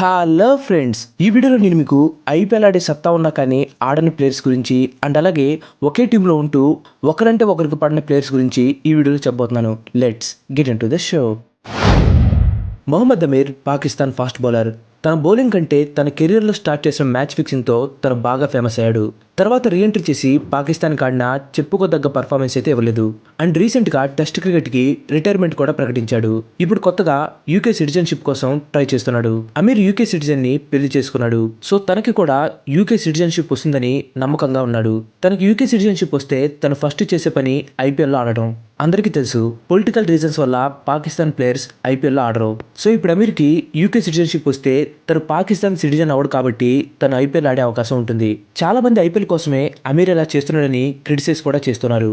Hello friends, ఈ వీడియోలో నేను మీకు ఐపీఎల్ ఆడే సత్తా ఉన్నా కానీ ఆడని ప్లేయర్స్ గురించి అండ్ అలాగే ఒకే టీంలో ఉంటూ ఒకరంటే ఒకరికి పడిన ప్లేయర్స్ గురించి ఈ వీడియోలో చెప్పబోతున్నాను. Let's get into the show. Mohammad Amir Pakistan fast bowler. తన బౌలింగ్ కంటే తన కెరీర్లో స్టార్ట్ చేసిన మ్యాచ్ ఫిక్సింగ్తో తను బాగా ఫేమస్ అయ్యాడు. తర్వాత రీఎంట్రీ చేసి పాకిస్తాన్కి ఆడిన చెప్పుకోదగ్గ పర్ఫార్మెన్స్ అయితే ఇవ్వలేదు. అండ్ రీసెంట్గా టెస్ట్ క్రికెట్కి రిటైర్మెంట్ కూడా ప్రకటించాడు. ఇప్పుడు కొత్తగా యూకే సిటిజన్షిప్ కోసం ట్రై చేస్తున్నాడు. అమీర్ యూకే సిటిజన్ని పెళ్లి చేసుకున్నాడు. సో తనకి కూడా యూకే సిటిజన్షిప్ వస్తుందని నమ్మకంగా ఉన్నాడు. తనకి యూకే సిటిజన్షిప్ వస్తే తను ఫస్ట్ చేసే పని ఐపీఎల్లో ఆడటం. అందరికీ తెలుసు, పొలిటికల్ రీజన్స్ వల్ల పాకిస్తాన్ ప్లేయర్స్ ఐపీఎల్లో ఆడరు. సో ఇప్పుడు అమీర్కి యూకే సిటిజన్షిప్ వస్తే తను పాకిస్తాన్ సిటిజన్ అవడు కాబట్టి తను ఐపీఎల్ ఆడే అవకాశం ఉంటుంది. చాలా మంది ఐపీఎల్ కోసమే అమీర్ ఇలా చేస్తున్నాడని క్రిటిసైజ్ కూడా చేస్తున్నారు.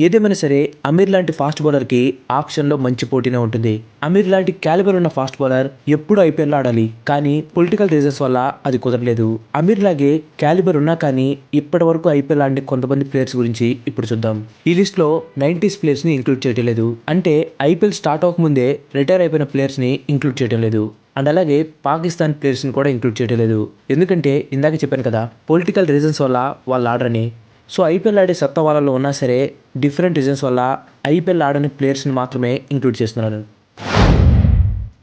ఏదేమైనా సరే అమీర్ లాంటి ఫాస్ట్ బౌలర్కి ఆక్షన్లో మంచి పోటీనే ఉంటుంది. అమీర్ లాంటి క్యాలిబర్ ఉన్న ఫాస్ట్ బౌలర్ ఎప్పుడు ఐపీఎల్లో ఆడాలి, కానీ పొలిటికల్ రీజన్స్ వల్ల అది కుదరలేదు. అమీర్ లాగే క్యాలిబర్ ఉన్నా కానీ ఇప్పటి వరకు ఐపీఎల్ ఆడిన కొంతమంది ప్లేయర్స్ గురించి ఇప్పుడు చూద్దాం. ఈ లిస్ట్లో 90s ప్లేయర్స్ని ఇంక్లూడ్ చేయడం లేదు. అంటే ఐపీఎల్ స్టార్ట్ అవ్వకముందే రిటైర్ అయిపోయిన ప్లేయర్స్ని ఇంక్లూడ్ చేయడం లేదు. అండ్ అలాగే పాకిస్తాన్ ప్లేయర్స్ని కూడా ఇంక్లూడ్ చేయడం లేదు. ఎందుకంటే ఇందాక చెప్పాను కదా, పొలిటికల్ రీజన్స్ వల్ల వాళ్ళు ఆడరని. సో ఐపీఎల్ ఆడే సత్తా వాళ్ళలో ఉన్నా సరే డిఫరెంట్ రీజన్స్ వల్ల ఐపీఎల్ ఆడని ప్లేయర్స్ని మాత్రమే ఇంక్లూడ్ చేస్తున్నారు.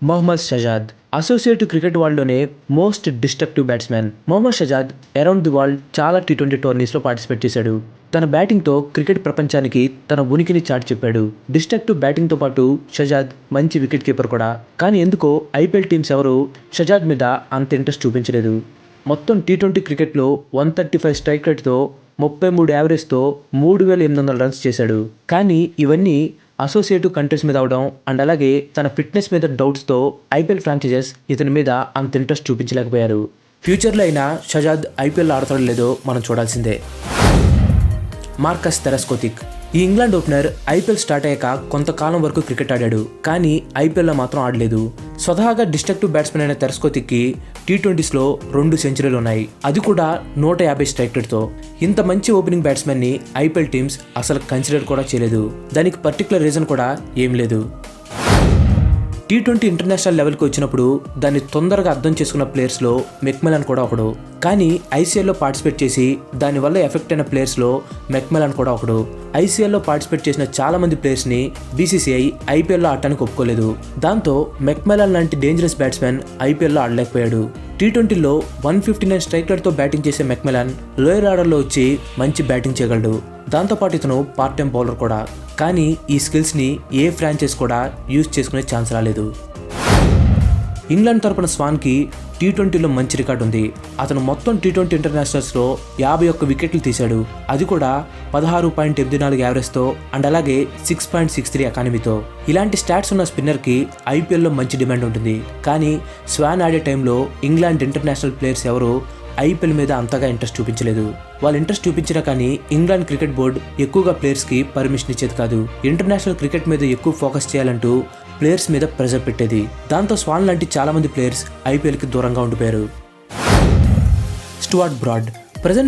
మొహమ్మద్ షజాద్ అసోసియేటివ్ క్రికెట్ వరల్డ్లోనే most destructive batsmen. Mohammad Shahzad around the world చాలా T20 టోర్నీస్లో పార్టిసిపేట్ చేశాడు. తన బ్యాటింగ్తో క్రికెట్ ప్రపంచానికి తన ఉనికిని చాటి చెప్పాడు. డిస్ట్రక్టివ్ బ్యాటింగ్తో పాటు షజాద్ మంచి వికెట్ కీపర్ కూడా. కానీ ఎందుకో ఐపీఎల్ టీమ్స్ ఎవరు షజాద్ మీద అంత ఇంట్రెస్ట్ చూపించలేదు. మొత్తం T20 క్రికెట్లో 135 స్ట్రైక్ రేట్తో 33 యావరేజ్తో 3800 రన్స్ చేశాడు. కానీ ఇవన్నీ అసోసియేటివ్ కంట్రీస్ మీద అవడం అండ్ అలాగే తన ఫిట్నెస్ మీద డౌట్స్తో ఐపీఎల్ ఫ్రాంచైజెస్ ఇతని మీద అంత ఇంట్రెస్ట్ చూపించలేకపోయారు. ఫ్యూచర్లో అయినా షజాద్ ఐపీఎల్ ఆడతాడో లేదో మనం చూడాల్సిందే. మార్కస్ తెరస్కోతిక్ ఈ ఇంగ్లాండ్ ఓపెనర్ ఐపీఎల్ స్టార్ట్ అయ్యాక కొంతకాలం వరకు క్రికెట్ ఆడాడు, కానీ ఐపీఎల్లో మాత్రం ఆడలేదు. స్వతహాగా డిస్ట్రక్టివ్ బ్యాట్స్మెన్ అయిన తెరస్కోతిక్కి T20స్లో 2 సెంచరీలు ఉన్నాయి, అది కూడా 150 స్ట్రైక్ రేట్తో. ఇంత మంచి ఓపెనింగ్ బ్యాట్స్మెన్ని ఐపీఎల్ టీమ్స్ అసలు కన్సిడర్ కూడా చేయలేదు. దానికి పర్టికులర్ రీజన్ కూడా ఏం లేదు. T20 ఇంటర్నేషనల్ లెవెల్కి వచ్చినప్పుడు దాన్ని తొందరగా అర్థం చేసుకున్న ప్లేయర్స్లో మెక్మెలన్ కూడా ఒకడు. కానీ ఐసీఎల్లో పార్టిసిపేట్ చేసి దానివల్ల ఎఫెక్ట్ అయిన ప్లేయర్స్లో మెక్మెలన్ కూడా ఒకడు. ఐసీఎల్లో పార్టిసిపేట్ చేసిన చాలా మంది ప్లేయర్స్ని బీసీసీఐ ఐపీఎల్లో ఆడటానికి ఒప్పుకోలేదు. దాంతో మెక్మెలన్ లాంటి డేంజరస్ బ్యాట్స్మెన్ ఐపీఎల్లో ఆడలేకపోయాడు. T20లో 159 స్ట్రైక్ రేట్తో బ్యాటింగ్ చేసే మెక్మెలన్ లోయర్ ఆర్డర్లో వచ్చి మంచి బ్యాటింగ్ చేయగలడు. దాంతోపాటు ఇతను పార్ట్ టైం బౌలర్ కూడా. కానీ ఈ స్కిల్స్ని ఏ ఫ్రాంచైజ్ కూడా యూజ్ చేసుకునే ఛాన్స్ రాలేదు. ఇంగ్లాండ్ తరపున స్వాన్కి T20లో మంచి రికార్డు ఉంది. అతను మొత్తం T20 ఇంటర్నేషనల్స్లో 51 వికెట్లు తీశాడు, అది కూడా 16.84 యావరేజ్తో అండ్ అలాగే 6.63 ఎకానమీతో. ఇలాంటి స్టాట్స్ ఉన్న స్పిన్నర్కి ఐపీఎల్లో మంచి డిమాండ్ ఉంటుంది. కానీ స్వాన్ ఆడే టైంలో ఇంగ్లాండ్ ఇంటర్నేషనల్ ప్లేయర్స్ ఎవరు ఐపీఎల్ మీద అంతగా ఇంట్రెస్ట్ చూపించలేదు. వాళ్ళు ఇంట్రెస్ట్ చూపించినా కానీ ఇంగ్లాండ్ క్రికెట్ బోర్డు ఎక్కువగా ప్లేయర్స్కి పర్మిషన్ ఇచ్చేది కాదు. ఇంటర్నేషనల్ క్రికెట్ మీద ఎక్కువ ఫోకస్ చేయాలంటూ ప్లేయర్స్ మీద ప్రెజర్ పెట్టేది. దాంతో స్వాన్ లాంటి చాలా మంది ప్లేయర్స్ ఐపీఎల్కి దూరంగా ఉండిపోయారు. Stuart Broad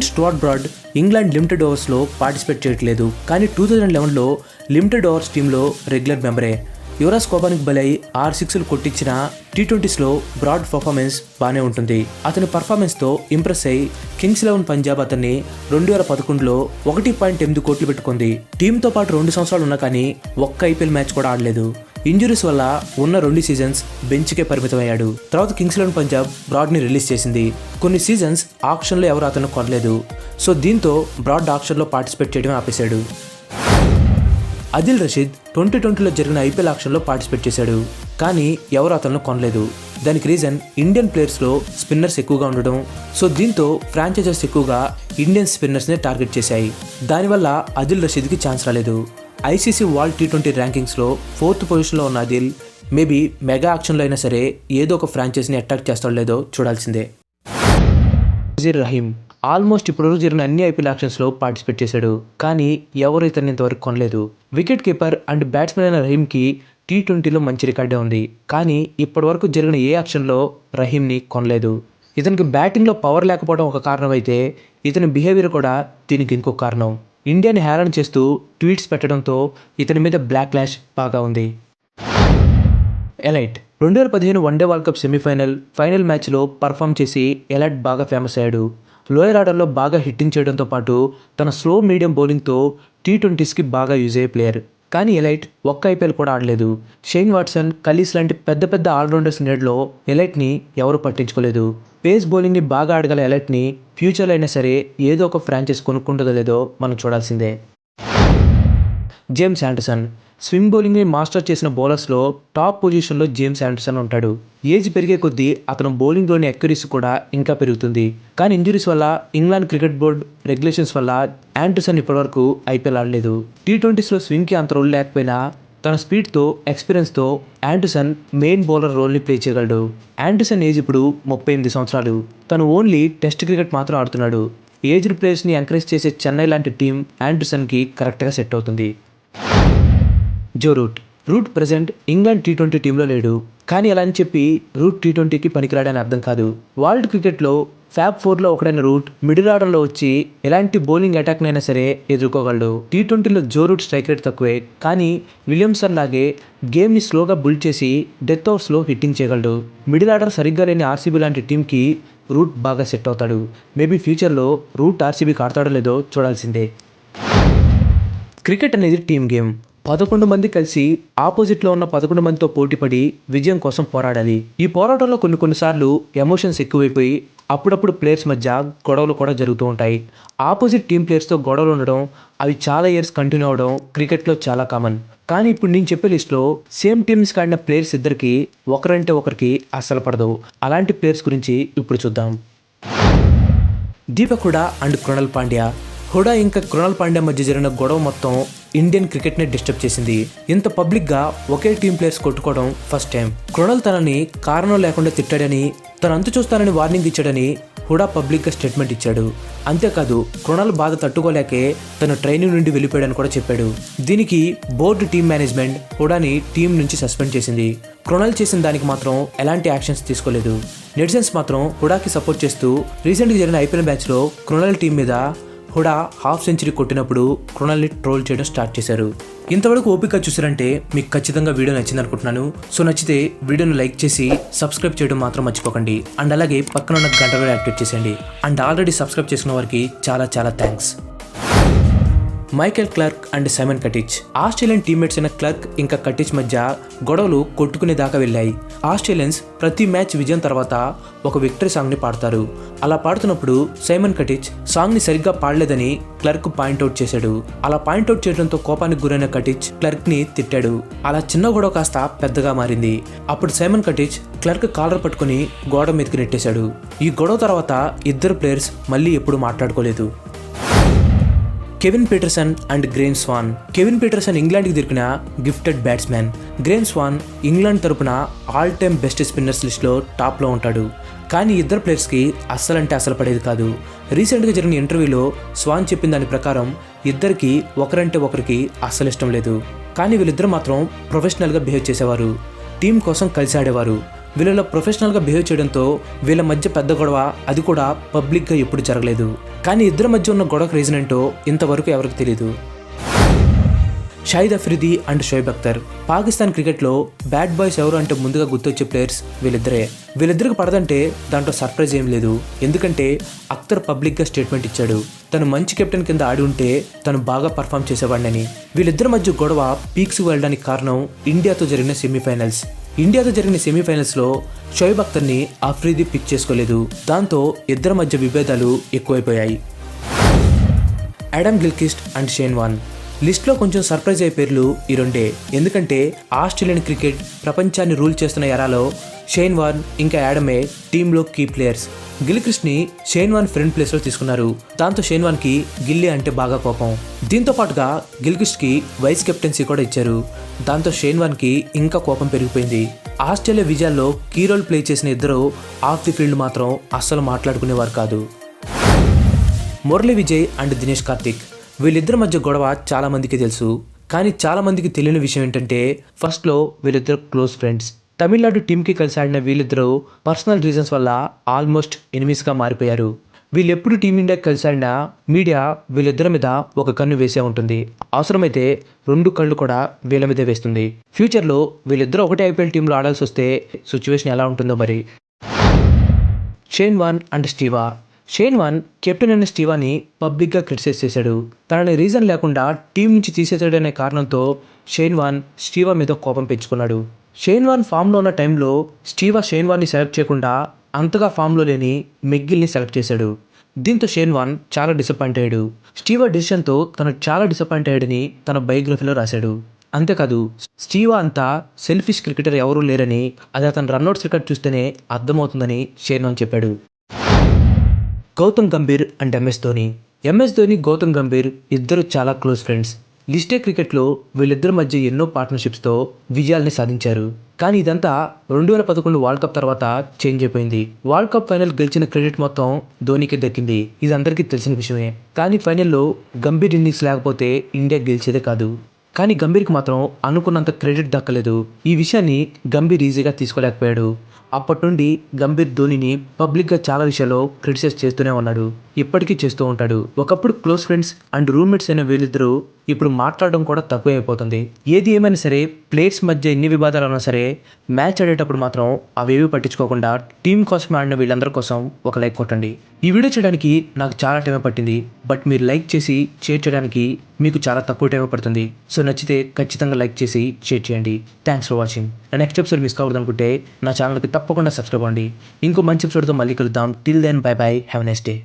Stuart Broad England limited ఓవర్స్లో పార్టిసిపేట్ చేయట్లేదు, కానీ 2011లో లిమిటెడ్ ఓవర్స్ టీంలో రెగ్యులర్ మెంబరే. యువరాజ్ కోపానికి బలై 6 సిక్స్లు కొట్టించిన T20స్లో బ్రాడ్ పర్ఫార్మెన్స్ బాగానే ఉంటుంది. అతని పర్ఫార్మెన్స్తో ఇంప్రెస్ అయి కింగ్స్ 11 పంజాబ్ అతన్ని 2011లో 1.8 కోట్లు పెట్టుకుంది. టీంతో పాటు 2 సంవత్సరాలు ఉన్నా కానీ ఒక్క ఐపీఎల్ మ్యాచ్ కూడా ఆడలేదు. ఇంజురీస్ వల్ల ఉన్న 2 సీజన్స్ బెంచ్కే పరిమితమయ్యాడు. తర్వాత కింగ్స్ 11 పంజాబ్ బ్రాడ్ని రిలీజ్ చేసింది. కొన్ని సీజన్స్ ఆక్షన్లో ఎవరు అతను కొనలేదు. సో దీంతో బ్రాడ్ ఆక్షన్లో పార్టిసిపేట్ చేయడం ఆపేశాడు. అదిల్ రషీద్ 2020లో జరిగిన ఐపీఎల్ ఆక్షన్లో పార్టిసిపేట్ చేశాడు, కానీ ఎవరు అతను కొనలేదు. దానికి రీజన్ ఇండియన్ ప్లేయర్స్లో స్పిన్నర్స్ ఎక్కువగా ఉండడం. సో దీంతో ఫ్రాంచైజర్స్ ఎక్కువగా ఇండియన్ స్పిన్నర్స్నే టార్గెట్ చేశాయి. దానివల్ల అదిల్ రషీద్కి ఛాన్స్ రాలేదు. ఐసీసీ వరల్డ్ T20 ర్యాంకింగ్స్లో 4th పొజిషన్లో ఉన్న అదిల్ మేబీ మెగా ఆక్షన్లో అయినా సరే ఏదో ఒక ఫ్రాంచైజీని అట్రాక్ట్ చేస్తాడో లేదో చూడాల్సిందే. నజీర్ రహీమ్ ఆల్మోస్ట్ ఇప్పటివరకు జరిగిన అన్ని ఐపీఎల్ ఆక్షన్స్లో పార్టిసిపేట్ చేశాడు, కానీ ఎవరు ఇతన్ని ఇంతవరకు కొనలేదు. వికెట్ కీపర్ అండ్ బ్యాట్స్మెన్ అయిన రహీమ్కి T20లో మంచి రికార్డే ఉంది, కానీ ఇప్పటివరకు జరిగిన ఏ ఆక్షన్లో రహీమ్ని కొనలేదు. ఇతనికి బ్యాటింగ్లో పవర్ లేకపోవడం ఒక కారణం అయితే ఇతని బిహేవియర్ కూడా దీనికి ఇంకొక కారణం. ఇండియాని హేళన చేస్తూ ట్వీట్స్ పెట్టడంతో ఇతని మీద బ్లాక్ లాష్ బాగా ఉంది. Elite 2015 one day world cup final మ్యాచ్లో పర్ఫామ్ చేసి ఎలైట్ బాగా ఫేమస్ అయ్యాడు. లోయర్ ఆర్డర్లో బాగా హిట్టింగ్ చేయడంతో పాటు తన స్లో మీడియం బౌలింగ్తో T20స్కి బాగా యూజ్ అయ్యే ప్లేయర్. కానీ ఎలైట్ ఒక్క ఐపీఎల్ కూడా ఆడలేదు. షేన్ వాట్సన్, కలీస్ లాంటి పెద్ద పెద్ద ఆల్రౌండర్స్ నీడలో ఎలైట్ని ఎవరు పట్టించుకోలేదు. పేస్ బౌలింగ్ని బాగా ఆడగల ఎలైట్ని ఫ్యూచర్లో అయినా సరే ఏదో ఒక ఫ్రాంచైజ్ కొనుక్కుంటుందో లేదో మనం చూడాల్సిందే. జేమ్స్ ఆండర్సన్ స్వింగ్ బౌలింగ్ని మాస్టర్ చేసిన బౌలర్స్లో టాప్ పొజిషన్లో జేమ్స్ ఆండర్సన్ ఉంటాడు. ఏజ్ పెరిగే కొద్దీ అతను బౌలింగ్లోని అక్యురసీ కూడా ఇంకా పెరుగుతుంది. కానీ ఇంజురీస్ వల్ల, ఇంగ్లాండ్ క్రికెట్ బోర్డ్ రెగ్యులేషన్స్ వల్ల ఆండర్సన్ ఇప్పటివరకు ఐపీఎల్ ఆడలేదు. T20స్లో స్వింగ్కి అంత రోల్ లేకపోయినా తన స్పీడ్తో, ఎక్స్పీరియన్స్తో ఆండర్సన్ మెయిన్ బౌలర్ రోల్ని ప్లే చేయగలడు. ఆండర్సన్ ఏజ్ ఇప్పుడు 38 సంవత్సరాలు. తను ఓన్లీ టెస్ట్ క్రికెట్ మాత్రం ఆడుతున్నాడు. ఏజ్డ్ ప్లేయర్స్ని ఎంకరేజ్ చేసే చెన్నై లాంటి టీం ఆండర్సన్కి కరెక్ట్గా సెట్ అవుతుంది. Joe Root present England T20 టీంలో లేడు. కానీ అలా అని చెప్పి రూట్ T20కి పనికిరాడని అర్థం కాదు. వరల్డ్ క్రికెట్లో ఫ్యాబ్ 4లో ఒకడైన రూట్ మిడిల్ ఆర్డర్లో వచ్చి ఎలాంటి బౌలింగ్ అటాక్నైనా సరే ఎదుర్కోగలడు. T20లో జో రూట్ స్ట్రైక్ రేట్ తక్కువే, కానీ విలియమ్సన్ లాగే గేమ్ని స్లోగా బుల్డ్ చేసి డెత్ ఓవర్స్లో హిట్టింగ్ చేయగలడు. మిడిల్ ఆర్డర్ సరిగ్గా లేని ఆర్సీబీ లాంటి టీంకి రూట్ బాగా సెట్ అవుతాడు. మేబీ ఫ్యూచర్లో రూట్ ఆర్సీబీకి ఆడతాడో లేదో చూడాల్సిందే. క్రికెట్ అనేది టీమ్ గేమ్. 11 మంది కలిసి ఆపోజిట్లో ఉన్న 11 మందితో పోటీపడి విజయం కోసం పోరాడాలి. ఈ పోరాటంలో కొన్నిసార్లు ఎమోషన్స్ ఎక్కువైపోయి అప్పుడప్పుడు ప్లేయర్స్ మధ్య గొడవలు కూడా జరుగుతూ ఉంటాయి. ఆపోజిట్ టీం ప్లేయర్స్తో గొడవలు ఉండడం, అవి చాలా ఇయర్స్ కంటిన్యూ అవడం క్రికెట్లో చాలా కామన్. కానీ ఇప్పుడు నేను చెప్పే లిస్ట్లో సేమ్ టీమ్స్కి ఆడిన ప్లేయర్స్ ఇద్దరికి ఒకరంటే ఒకరికి అస్సలు పడదు. అలాంటి ప్లేయర్స్ గురించి ఇప్పుడు చూద్దాం. దీపక్ హుడా అండ్ కృణాల్ పాండ్యా. హుడా ఇంకా కృణాల్ పాండ్యా మధ్య జరిగిన గొడవ మొత్తం ఇండియన్ క్రికెట్ని డిస్టర్బ్ చేసింది. ఇంత పబ్లిక్గా ఒకే టీం ప్లేయర్స్ కొట్టుకోవడం ఫస్ట్ టైం. కృణాల్ తనని కారణం లేకుండా తిట్టాడని, తన అంతు చూస్తానని వార్నింగ్ ఇచ్చాడని హుడా పబ్లిక్గా స్టేట్మెంట్ ఇచ్చాడు. అంతేకాదు కృణాల్ బాధ తట్టుకోలేకే తన ట్రైనింగ్ నుండి వెళ్ళిపోయాడని కూడా చెప్పాడు. దీనికి బోర్డు టీం మేనేజ్మెంట్ హుడాని టీం నుంచి సస్పెండ్ చేసింది. కృణాల్ చేసిన దానికి మాత్రం ఎలాంటి యాక్షన్స్ తీసుకోలేదు. నెటిజన్స్ మాత్రం హుడాకి సపోర్ట్ చేస్తూ రీసెంట్గా జరిగిన ఐపీఎల్ మ్యాచ్లో కృణాల్ టీం మీద హుడా హాఫ్ సెంచరీ కొట్టినప్పుడు కృణాల్ని ట్రోల్ చేయడం స్టార్ట్ చేశారు. ఇంతవరకు ఓపిక చూసారంటే మీకు ఖచ్చితంగా వీడియో నచ్చింది అనుకుంటున్నాను. సో నచ్చితే వీడియోను లైక్ చేసి సబ్స్క్రైబ్ చేయడం మాత్రం మర్చిపోకండి. అండ్ అలాగే పక్కన ఉన్న గంట కూడా యాక్టివేట్ చేసేయండి. అండ్ ఆల్రెడీ సబ్స్క్రైబ్ చేసుకున్న వారికి చాలా చాలా thanks. Michael Clarke and Simon Katich. Australian teammates అయిన క్లార్క్ ఇంకా కటిచ్ మధ్య గొడవలు కొట్టుకునే దాకా వెళ్ళాయి. ఆస్ట్రేలియన్స్ ప్రతి మ్యాచ్ విజయం తర్వాత ఒక విక్టరీ సాంగ్ని పాడతారు. అలా పాడుతున్నప్పుడు సైమన్ కటిచ్ సాంగ్ని సరిగ్గా పాడలేదని క్లార్క్ పాయింట్అవుట్ చేశాడు. అలా పాయింట్అవుట్ చేయడంతో కోపానికి గురైన కటిచ్ క్లార్క్ని తిట్టాడు. అలా చిన్న గొడవ కాస్త పెద్దగా మారింది. అప్పుడు సైమన్ కటిచ్ క్లార్క్ కాలర్ పట్టుకుని గోడ మీదకి నెట్టేశాడు. ఈ గొడవ తర్వాత ఇద్దరు ప్లేయర్స్ మళ్ళీ ఎప్పుడు మాట్లాడుకోలేదు. Kevin Pietersen and Graeme Swann. Kevin Pietersen ఇంగ్లాండ్కి దొరికిన gifted batsmen. Graeme Swann England తరపున ఆల్ టైమ్ బెస్ట్ స్పిన్నర్స్ లిస్ట్లో టాప్లో ఉంటాడు. కానీ ఇద్దరు ప్లేయర్స్కి అస్సలంటే అసలు పడేది కాదు. రీసెంట్గా జరిగిన ఇంటర్వ్యూలో స్వాన్ చెప్పిన దాని ప్రకారం ఇద్దరికి ఒకరంటే ఒకరికి అస్సలు ఇష్టం లేదు. కానీ వీళ్ళిద్దరు మాత్రం ప్రొఫెషనల్గా బిహేవ్ చేసేవారు. టీం కోసం కలిసి ఆడేవారు. వీళ్ళలో ప్రొఫెషనల్గా బిహేవ్ చేయడంతో వీళ్ళ మధ్య పెద్ద గొడవ, అది కూడా పబ్లిక్గా ఎప్పుడు జరగలేదు. కానీ ఇద్దరి మధ్య ఉన్న గొడవకు రీజన్ ఏంటో ఇంతవరకు ఎవరికి తెలియదు. షాహిద్ అఫ్రిది అండ్ షోయబ్ అఖ్తర్. పాకిస్తాన్ క్రికెట్లో బ్యాడ్ బాయ్స్ ఎవరు అంటే ముందుగా గుర్తొచ్చే ప్లేయర్స్ వీళ్ళిద్దరే. వీళ్ళిద్దరికి పడదంటే దాంట్లో సర్ప్రైజ్ ఏం లేదు. ఎందుకంటే అఖ్తర్ పబ్లిక్గా స్టేట్మెంట్ ఇచ్చాడు, తను మంచి కెప్టెన్ కింద ఆడి ఉంటే తను బాగా పర్ఫామ్ చేసేవాడిని. వీళ్ళిద్దరి మధ్య గొడవ పీక్స్కి వెళ్ళడానికి కారణం ఇండియాతో జరిగిన సెమీఫైనల్స్లో షోయబ్ అఖ్తర్ని అఫ్రిది పిక్ చేసుకోలేదు. దాంతో ఇద్దరి మధ్య విభేదాలు ఎక్కువైపోయాయి. Adam Gilchrist and Shane Warne. లిస్ట్లో కొంచెం సర్ప్రైజ్ అయ్యే పేర్లు ఈ రెండే. ఎందుకంటే ఆస్ట్రేలియన్ క్రికెట్ ప్రపంచాన్ని రూల్ చేస్తున్న ఎరాలో షేన్ వార్న్ ఇంకా యాడమే టీంలో కీ ప్లేయర్స్. గిల్క్రిస్ట్ని షేన్ వార్న్ ఫ్రెండ్ ప్లేస్లో తీసుకున్నారు. దాంతో షేన్ వార్న్కి గిల్లీ అంటే బాగా కోపం. దీంతో పాటుగా గిల్క్రిస్ట్కి వైస్ కెప్టెన్సీ కూడా ఇచ్చారు. దాంతో షేన్ వార్న్కి ఇంకా కోపం పెరిగిపోయింది. ఆస్ట్రేలియా విజయాల్లో కీ రోల్ ప్లే చేసిన ఇద్దరు ఆఫ్ ది ఫీల్డ్ మాత్రం అస్సలు మాట్లాడుకునేవారు కాదు. మురళీ విజయ్ అండ్ దినేష్ కార్తిక్. వీళ్ళిద్దరి మధ్య గొడవ చాలా మందికి తెలుసు. కానీ చాలా మందికి తెలియని విషయం ఏంటంటే ఫస్ట్లో వీళ్ళిద్దరు క్లోజ్ ఫ్రెండ్స్. తమిళనాడు టీంకి కలిసి ఆడిన వీళ్ళిద్దరూ పర్సనల్ రీజన్స్ వల్ల ఆల్మోస్ట్ ఎనిమీస్గా మారిపోయారు. వీళ్ళెప్పుడు టీమిండియాకి కలిసాడినా మీడియా వీళ్ళిద్దరి మీద ఒక కన్ను వేసే ఉంటుంది. అవసరమైతే 2 కళ్ళు కూడా వీళ్ళ మీదే వేస్తుంది. ఫ్యూచర్లో వీళ్ళిద్దరూ ఒకటే ఐపీఎల్ టీంలో ఆడాల్సి వస్తే సిచ్యువేషన్ ఎలా ఉంటుందో మరి. Shane Warne and Steve Waugh. Shane Warne captain అయిన స్టీవాని పబ్లిక్గా క్రిటిసైజ్ చేశాడు. తనని రీజన్ లేకుండా టీం నుంచి తీసేసాడనే కారణంతో షేన్ వార్న్ స్టీవా మీద కోపం పెంచుకున్నాడు. షేన్ వార్న్ ఫామ్లో ఉన్న టైంలో స్టీవా షేన్ వార్న్ని సెలెక్ట్ చేయకుండా అంతగా ఫామ్లో లేని మెగ్గిల్ని సెలెక్ట్ చేశాడు. దీంతో షేన్ వార్న్ చాలా డిసప్పాయింట్ అయ్యాడు. స్టీవా డెసిషన్తో తను చాలా డిసప్పాయింట్ అయ్యాడని తన బయోగ్రఫీలో రాశాడు. అంతేకాదు స్టీవా అంతా సెల్ఫిష్ క్రికెటర్ ఎవరూ లేరని, అది అతను రన్అట్స్ రికార్డ్ చూస్తేనే అర్థమవుతుందని షేన్ వార్న్ చెప్పాడు. Gautam Gambhir and MS Dhoni. MS Dhoni, Gautam Gambhir ఇద్దరు చాలా క్లోజ్ ఫ్రెండ్స్. లిస్టే క్రికెట్లో వీళ్ళిద్దరి మధ్య ఎన్నో పార్ట్నర్షిప్స్తో విజయాల్ని సాధించారు. కానీ ఇదంతా 2011 వరల్డ్ కప్ తర్వాత చేంజ్ అయిపోయింది. వరల్డ్ కప్ ఫైనల్ గెలిచిన క్రెడిట్ మొత్తం ధోనికి దక్కింది. ఇది అందరికీ తెలిసిన విషయమే. కానీ ఫైనల్లో గంభీర్ ఇన్నింగ్స్ లేకపోతే ఇండియా గెలిచేదే కాదు. కానీ గంభీర్కి మాత్రం అనుకున్నంత క్రెడిట్ దక్కలేదు. ఈ విషయాన్ని గంభీర్ ఈజీగా తీసుకోలేకపోయాడు. అప్పటి నుండి గంభీర్ ధోనిని పబ్లిక్గా చాలా విషయాల్లో క్రిటిసైజ్ చేస్తూనే ఉన్నాడు. ఇప్పటికీ చేస్తూ ఉంటాడు. ఒకప్పుడు క్లోజ్ ఫ్రెండ్స్ అండ్ రూమ్మేట్స్ అయిన వీళ్ళిద్దరూ ఇప్పుడు మాట్లాడడం కూడా తక్కువ అయిపోతుంది. ఏది ఏమైనా సరే ప్లేయర్స్ మధ్య ఎన్ని వివాదాలు ఉన్నా సరే మ్యాచ్ ఆడేటప్పుడు మాత్రం అవేవి పట్టించుకోకుండా టీం కోసం ఆడిన వీళ్ళందరి కోసం ఒక లైక్ కొట్టండి. ఈ వీడియో చేయడానికి నాకు చాలా టైం పట్టింది. బట్ మీరు లైక్ చేసి షేర్ చేయడానికి మీకు చాలా తక్కువ టైం పడుతుంది. సో నచ్చితే ఖచ్చితంగా లైక్ చేసి షేర్ చేయండి. Thanks for watching. నా నెక్స్ట్ ఎపిసోడ్ మిస్ కావద్దు అనుకుంటే నా ఛానల్కి తప్పకుండా సబ్స్క్రైబ్ అవ్వండి. ఇంకో మంచి ఎపిసోడ్తో మళ్ళీ కలుద్దాం. Till then bye bye. Have a nice day.